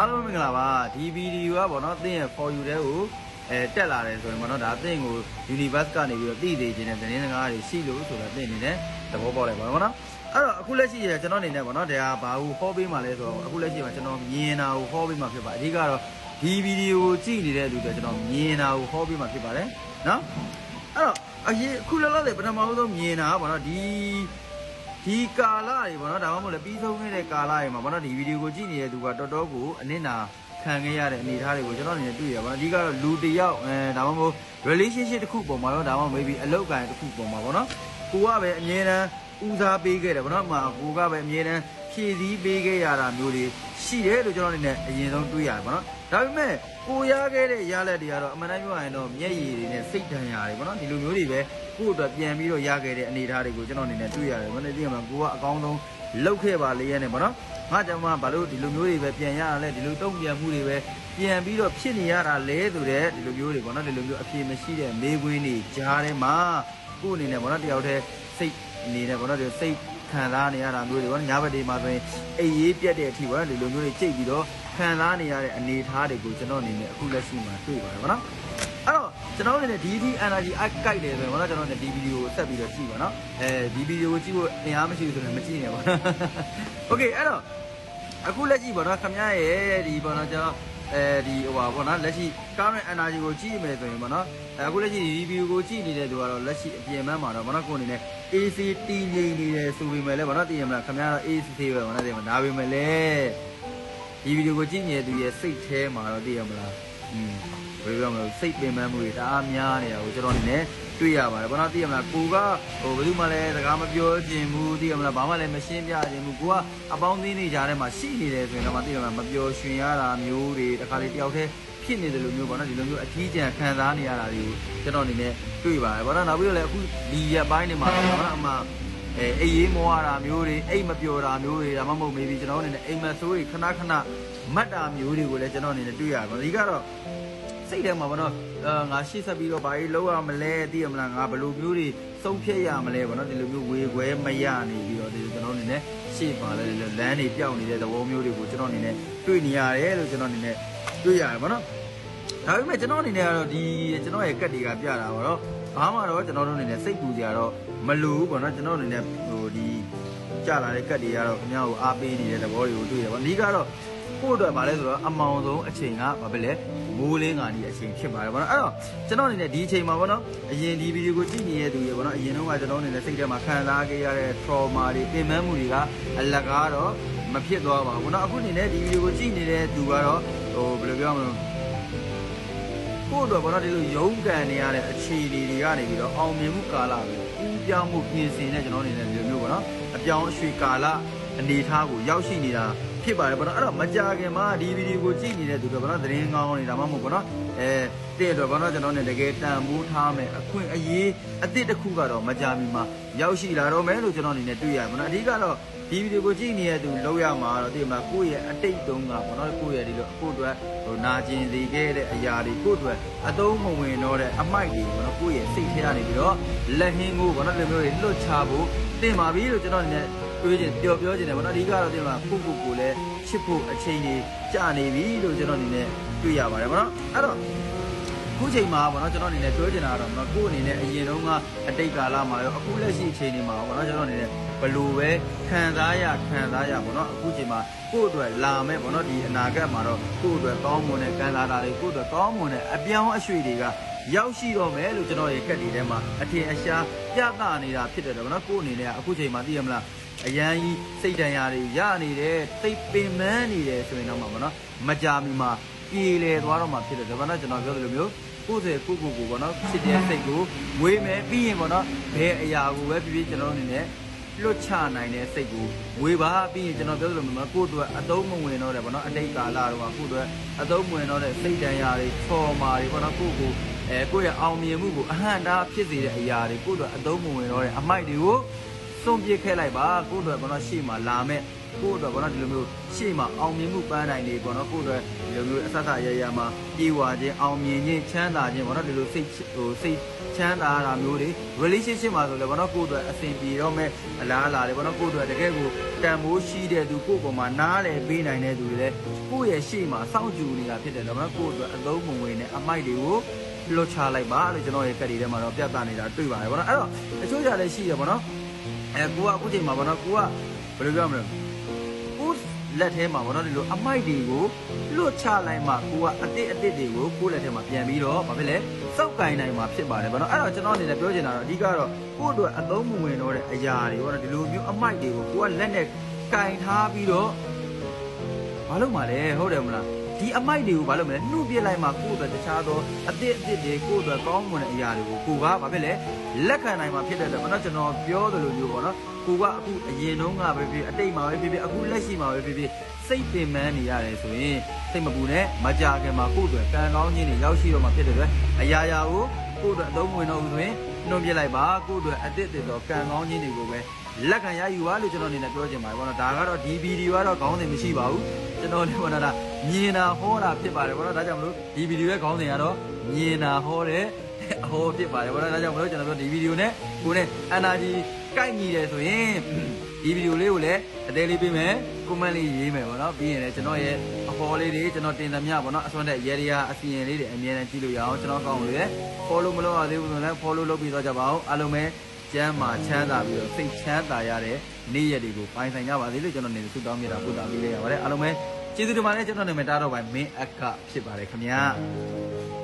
အားလုံးမင်္ဂလာပါဒီဗီဒီယိုကပေါ့နော်သင်ရဲ့ for you တဲ့ကိုတက်လာတယ်ဆိုရင်ပေါ့နော်ဒါသင်ကို universe ကနေပြီးတော့သိသေးခြင်းနဲ့သတင်းစကားတွေရှိလို့ဆိုတော့သင်အနေနဲ့သဘောပေါက်လိုက်ပါတော့နော်အဲ့တော့အခုလက်ရှိရကျွန်တော်အနေနဲ့ပေါ့နော်ဒါကဘာကိုဟောပေးမှလဲဆိုတော့အခုလက်ရှိမှာကျွန်တော်မြင်တာကိုဟောပေးမှဖြစ်ပါအဓိကတော့ဒီဗီဒီယိုကိုကြည့်နေတဲ့လူတွေကျွန်တော်မြင်တာကိုဟောပေးမှဖြစ်ပါတယ်နော်အဲ့တော့အခုလောလောဆယ်ပထမဆုံးမြင်တာပေါ့နော်ဒီကာလတွေပေါ့နော်ဒါမှမဟုတ်လည်းပြီးဆုံးနေတဲ့ကာလတွေမှာပေါ့နော်ဒီဗီဒီယိုကိုကြည့်နေတဲ့သူကတော်တော်ကိုအနစ်နာခံခဲ့ရတဲ့အနေအထားတွေကိုကျွန်တော်အနေနဲ့တွေ့ရပါတော့အဓိကတော့လူတစ်ယောက်ဒါမှမဟုတ် relationship တစ်ခုပုံမှာတော့ဒါမှမဟုတ် maybe အလုပ်ကိုင်တစ်ခုပုံမှာပေါ့နော်ကိုကပဲအမြဲတမ်းဦးစားပေးခဲ့တယ်ပေါ့နော်ကိုကပဲအမြဲတမ်းဖြည့်ဆည်းပေးခဲ့ရတာမျိုးတွေရှိတယ်လို့ကျွန်တော်အနေနဲ့အရင်ဆုံးတွေ့ရတယ်ပေါ့နော်ဒါပေမဲ့ကိုရခဲ့တဲ့ရလက်တွေကတော့အမှန်တမ်းပြောရရင်တော့မျက်ရည်တွေနဲ့စိတ်ဒဏ်ရာတွေပေါ့နော်ဒီလိုမျိုးတွေပဲကို့အတွက်ပြန်ပြီးတော့ရခဲ့တဲ့အနေအထားတွေကိုကျွန်တော်အနေနဲ့တွေ့ရတယ်ဘာလို့လဲသိရမလားကိုကအကောင်းဆုံးလောက်ခဲ့ပါလေရဲ့နဲ့ပေါ့နော်ငါကြောင့်မှဘာလို့ဒီလိုမျိုးတွေပဲပြန်ရရလဲဒီလိုတုံ့ပြန်မှုတွေပဲပြန်ပြီးတော့ဖြစ်နေရတာလဲဆိုတဲ့ဒီလိုမျိုးတွေပေါ့နော်ဒီလိုမျိုးအပြေမရှိတဲ့မေးခွန်းတွေကြားထဲမှာကို့အနေနဲ့ပေါ့နော်တယောက်တည်းစိတ်အနေနဲ့ပေါ့နော်ဒီစိတ်ခံစားနေရတာမျိုးတွေပေါ့ညဘက်တွေမှာဆိုရင်အိပ်ရေးပြတ်တဲ့အထိပေါ့နော်ဒီလိုမျိုးတွေကြိတ်ပြီးတော့ခံစားနေရတဲ့အနေအထားတွေကိုကျွန်တော်အနေနဲ့အခုလက်ရှိမှာတွေ့ပါတယ်ပေါ့နော်အဲ့တော့ကျွန်တော်အနေနဲ့ဒီ energy အကိုက်တယ်ဆိုရင်ပေါ့နော်ကျွန်တော်အနေနဲ့ဒီဗီဒီယိုကိုဆက်ပြီးတော့ကြည့်ပါနော်ဒီဗီဒီယိုကိုကြည့်ဖို့အင်အားမရှိဘူးဆိုရင်မကြည့်နဲ့ပေါ့နော် Okay အဲ့တော့အခုလက်ရှိပေါ့နော်ခင်ဗျားရဲ့ဒီပေါ့နော်ကျွန်တော်ဒီဟိုပါပေါ့နော်လက်ရှိ current energy ကိုကြည့်မယ်ဆိုရင်ပေါ့နော်အခုလက်ရှိ review ကိုကြည့်နေတဲ့သူကတော့လက်ရှိအပြင်ပန်းမှာတော့ပေါ့နော်ကိုအနေနဲ့ AC တည်ငြိမ်နေတယ်ဆိုပေမဲ့လည်းပေါ့နော်သိရမလားခင်ဗျားတော့ AC သေးပဲပေါ့နော်သိရမလားဒါပေမဲ့လည်းဒီဗီဒီယိုကိုကြည့်နေတဲ့သူရဲ့စိတ်ထဲမှာတော့သိရမလားဘယ်လိုပြောမလဲစိတ်ပင်ပန်းမှုတွေတအားများနေတာကိုကျွန်တော်အနေနဲ့တွေ့ရပါတယ်ပေါ့နော်သိရမလားကိုကဟိုဘယ်သူမှလည်းစကားမပြောချင်ဘူးသိရမလားဘာမှလည်းမရှင်းပြချင်ဘူးကိုကအပေါင်းအသင်းတွေကြားထဲမှာရှိနေတယ်ဆိုရင်တော့သိရမလားမပြောရွှင်ရတာမျိုးတွေတခါလေတယောက်တည်းဖြစ်နေတယ်လို့မျိုးပေါ့နော်ဒီလိုမျိုးအထီးကျန်ခံစားနေရတာတွေကိုကျွန်တော်အနေနဲ့တွေ့ပါတယ်ပေါ့နော်နောက်ပြီးတော့လည်းအခုဒီရက်ပိုင်းတွေမှာပေါ့နော်အမှအေးရေးမောရတာမျိုးတွေအိတ်မပြောတာမျိုးတွေဒါမှမဟုတ် maybe ကျွန်တော်အနေနဲ့အိမ်မဆိုးတွေခဏခဏမတ်တာမျိုးတွေကိုလည်းကျွန်တော်အနေနဲ့တွေ့ရတယ်ပေါ့ဒီကတော့စိတ်ထဲမှာပေါ့နော်ငါရှေ့ဆက်ပြီးတော့ဘာကြီးလောက်ရမလဲသိရမလားငါဘယ်လိုမျိုးတွေစုံဖြတ်ရမလဲပေါ့နော်ဒီလိုမျိုးဝေခွဲမရနေပြီးတော့ဒီကျွန်တော်အနေနဲ့ရှေ့ပါလဲလမ်းတွေပြောင်းနေတဲ့သဘောမျိုးတွေကိုကျွန်တော်အနေနဲ့တွေ့နေရတယ်လို့ကျွန်တော်အနေနဲ့တွေ့ရတယ်ပေါ့နော်ဒါပေမဲ့ကျွန်တော်အနေနဲ့ကတော့ဒီကျွန်တော်ရဲ့ကတ်တွေကပြတာပေါ့နော်ဘာမှတော့ကျွန်တော်တို့အနေနဲ့စိတ်ပူကြတော့မလို့ပေါ့နော်ကျွန်တော်အနေနဲ့ဟိုဒီကြလာတဲ့ကတ်တွေကတော့ခင်ဗျားကိုအားပေးနေတဲ့သဘောတွေကိုတွေ့တယ်ပေါ့အဓိကတော့ကို့အတွက်ဗာလဲဆိုတော့အမောင်ဆုံးအချိန်ကဘာပဲလဲမိုးလင်းကဒီအချိန်ဖြစ်ပါတယ်ဗောနော်အဲ့တော့ကျွန်တော်အနေနဲ့ဒီအချိန်မှာဗောနော်အရင်ဒီဗီဒီယိုကိုကြည့်နေတဲ့သူတွေဗောနော်အရင်တော့ကကျွန်တော်အနေနဲ့စိတ်ထဲမှာခံစားခဲ့ရတဲ့ trauma တွေပင်ပန်းမှုတွေကအလကားတော့မဖြစ်သွားပါဘူးဗောနော်အခုအနေနဲ့ဒီဗီဒီယိုကိုကြည့်နေတဲ့သူကတော့ဟိုဘယ်လိုပြောမလဲကို့အတွက်ဗောနော်ဒီလိုရုန်းကန်နေရတဲ့အခြေအနေတွေကနေပြီးတော့အောင်မြင်မှုကာလပဲဦးပြောင်းမှုပြင်ဆင်တဲ့ကျွန်တော်အနေနဲ့ဒီလိုမျိုးဗောနော်အပြောင်းအရွှေ့ကာလအနေအထားကိုရောက်ရှိနေတာဖြစ်ပါတယ်ဗောနော်အဲ့တော့မကြခင်မှာဒီဗီဒီယိုကိုကြည့်နေတဲ့သူတွေဗောနော်သတင်းကောင်းနေတာမှမဟုတ်ဗောနော်တဲ့အတွက်ဗောနော်ကျွန်တော်နဲ့တကယ်တန်ဖိုးထားမယ်အခွင့်အရေးအသစ်တစ်ခုကတော့မကြမီမှာရောက်ရှိလာတော့မယ်လို့ကျွန်တော်အနေနဲ့တွေ့ရတယ်ဗောနော်အဓိကတော့ဒီဗီဒီယိုကိုကြည့်နေတဲ့သူလောက်ရမှာတော့ဒီမှာကိုယ့်ရဲ့အတိတ်တုန်းကဗောနော်ကိုယ့်ရဲ့ဒီလိုအခုအတွက်ဟိုနာကျင်စေခဲ့တဲ့အရာတွေကိုယ့်အတွက်အသုံးမဝင်တော့တဲ့အမိုက်တွေဗောနော်ကိုယ့်ရဲ့စိတ်ထဲကနေပြီးတော့လက်ဟင်းကိုဗောနော်ဒီလိုမျိုးတွေလွတ်ချဖို့တင်ပါပြီလို့ကျွန်တော်အနေနဲ့တွေးချင်ပြောချင်တယ်ဗောနော်အဓိကတော့ဒီမှာကိုလည်းချစ်ဖို့အချိန်ကြီးကြာနေပြီလို့ကျွန်တော်အနေနဲ့တွေ့ရပါတယ်ဗောနော်အဲ့တော့ခုချိန်မှာဗောနော်ကျွန်တော်အနေနဲ့ပြောချင်တာကတော့ကိုယ့်အနေနဲ့အရင်တုန်းကအတိတ်ကာလမှာရောအခုလက်ရှိအချိန်တွေမှာဗောနော်ကျွန်တော်အနေနဲ့ဘလို့ပဲခံစားရဗောနော်အခုချိန်မှာကိုယ့်အတွက်လာမယ်ဗောနော်ဒီအနာဂတ်မှာတော့ကိုယ့်အတွက်ကောင်းမွန်တဲ့ကံစားတာတွေကိုယ့်အတွက်ကောင်းမွန်တဲ့အပြောင်းအရွှေ့တွေကရောက်ရှိတော့မယ်လို့ကျွန်တော်ရဲ့ကတ်တွေထဲမှာအထင်အရှားပြသနေတာဖြစ်တယ်ဗောနော်ကိုယ့်အနေနဲ့အခုချိန်မှာသိရမလားအရန်ကြီးစိတ်ဒဏ်ရာတွေရနေတယ်သိပင်မန်းနေတယ်ဆိုရင်တော့မှာပေါ့နော်မကြာမီမှာပြေလေသွားတော့မှာဖြစ်တယ်ဒါပေမဲ့ကျွန်တော်ပြောသလိုမျိုးကိုယ်ပေါ့နော်ဖြစ်တဲ့စိတ်ကိုဝေးမယ်ပြီးရင်ပေါ့နော်ဘယ်အရာကိုပဲဖြစ်ဖြစ်ကျွန်တော်အနေနဲ့လွတ်ချနိုင်တဲ့စိတ်ကိုဝေးပါပြီးရင်ကျွန်တော်ပြောသလိုမျိုးကိုယ့်အတွက်အသုံးမဝင်တော့တယ်ပေါ့နော်အတိတ်ကာလတော့ကိုယ့်အတွက်အသုံးမဝင်တော့တဲ့စိတ်ဒဏ်ရာတွေ trauma တွေပေါ့နော်ကိုယ့်ရဲ့အောင်မြင်မှုကိုအဟန့်တားဖြစ်စေတဲ့အရာတွေကိုယ့်အတွက်အသုံးမဝင်တော့တဲ့အမိုက်တွေကို စွန့်ပစ်ခဲ့လိုက်ပါကိုယ့်အတွက်ဘောနော်ရှေ့မှာလာမဲ့ကိုယ့်အတွက်ဘောနော်ဒီလိုမျိုးရှေ့မှာအောင်မြင်မှုပန်းတိုင်တွေဘောနော်ကိုယ့်အတွက်ဒီလိုမျိုးအဆက်အရမှာပြေဝခြင်းအောင်မြင်ခြင်းချမ်းသာခြင်းဘောနော်ဒီလိုစိတ်ချမ်းသာတာမျိုးတွေ relationship မှာဆိုလည်းဘောနော်ကိုယ့်အတွက်အဆင်ပြေတော့မဲ့အလားအလာတွေဘောနော်ကိုယ့်အတွက်တကယ်ကိုတန်ဖိုးရှိတဲ့သူကိုယ့်ပေါ်မှာနားလည်ပေးနိုင်တဲ့သူတွေလည်းကိုယ့်ရဲ့ရှေ့မှာစောင့်ကြည့်နေတာဖြစ်တယ်ဘောနော်ကိုယ့်အတွက်အသုံးမဝင်တဲ့အမိုက်တွေကိုလွတ်ချလိုက်ပါလို့ကျွန်တော်ရဲ့ကတိထဲမှာတော့ပြသနေတာတွေ့ပါတယ်ဘောနော်အဲ့တော့အချို့ကြလည်းရှိရဘောနော်ကိုကအခုချိန်မှာဘောနော်ကိုကဘယ်လိုပြောမလဲကိုလက်ထဲမှာဘောနော်ဒီလိုအမိုက်တွေကိုလွတ်ချလိုက်မှကိုကအစ်စ်တွေကိုကိုလက်ထဲမှာပြန်ပြီးတော့ဘာဖြစ်လဲစောက်ကင်နိုင်မှာဖြစ်ပါတယ်ဘောနော်အဲ့တော့ကျွန်တော်အနေနဲ့ပြောချင်တာတော့အဓိကတော့ကို့အတွက်အသုံးမဝင်တော့တဲ့အရာတွေဘောနော်ဒီလိုမျိုးအမိုက်တွေကိုကိုကလက်နဲ့ကင်ထားပြီးတော့ဘာလို့မှလဲဟုတ်တယ်မလားဒီအမိုက်တွေကိုဘာလို့မလဲနှုတ်ပြလိုက်မှကိုယ့်အတွက်တခြားသောအစ်စ်တွေကိုယ့်အတွက်ကောင်းမွန်တဲ့အရာတွေကိုကိုကဘာဖြစ်လဲလက်ခံနိုင်မှာဖြစ်တဲ့အတွက်ဘာလို့ကျွန်တော်ပြောသလိုမျိုးပေါ့နော်ကိုကအခုအရင်တုန်းကပဲဖြစ်အတိတ်မှာပဲဖြစ်အခုလက်ရှိမှာပဲဖြစ်စိတ်ပင်ပန်းနေရတယ်ဆိုရင်စိတ်မပူနဲ့မကြခင်မှာကိုယ့်အတွက်ကံကောင်းခြင်းတွေရောက်ရှိတော့မှာဖြစ်တဲ့အတွက်အရာရာကိုကိုယ့်အတွက်အသုံးဝင်တော့ဘူးဆိုရင်နှုတ်ပြလိုက်ပါကိုယ့်အတွက်အစ်စ်သောကံကောင်းခြင်းတွေကိုပဲလက်ခံရယူပါလို့ကျွန်တော်အနေနဲ့ပြောချင်ပါတယ်ပေါ့နော်ဒါကတော့ဒီဗီဒီယိုကတော့ခေါင်းစဉ်မရှိပါဘူးကျွန်တော်လည်းပေါ့နော်ဒါမြင်တာဟောတာဖြစ်ပါတယ်ပေါ့နော်ဒါကြောင့်မလို့ဒီဗီဒီယိုရဲ့ခေါင်းစဉ်ကတော့မြင်တာဟောတဲ့အဟောဖြစ်ပါတယ်ပေါ့နော်ဒါကြောင့်မလို့ကျွန်တော်တို့ဒီဗီဒီယိုနဲ့ကိုနဲ့ energy ကိုက်ညီတယ်ဆိုရင်ဒီဗီဒီယိုလေးကိုလည်းအသေးလေးပေးမယ် comment လေးရေးမယ်ပေါ့နော်ပြီးရင်လည်းကျွန်တော်ရဲ့အဟောလေးတွေကျွန်တော်တင်သမျှပေါ့နော်အစွမ်းတဲ့ရေရီယာအစီရင်လေးတွေအမြဲတမ်းကြည့်လို့ရအောင်ကျွန်တော်ကောင်းလို့လည်း follow မလုပ်ရသေးဘူးဆိုရင်လည်း follow လုပ်ပြီးတော့ကြပါအောင်အားလုံးပဲကျမ်းမာချမ်းသာပြီးတော့စိတ်ချမ်းသာရတဲ့နေ့ရက်တွေကိုပိုင်ဆိုင်ကြပါစေလို့ကျွန်တော်နေဆုတောင်းမြတ်တာပို့တာပေးလိုက်ရပါတယ်အားလုံးပဲကျေးဇူးတင်ပါတယ်ကျွန်တော်နာမည်တားတော့ပါမင်းအက္ခဖြစ်ပါတယ်ခင်ဗျာ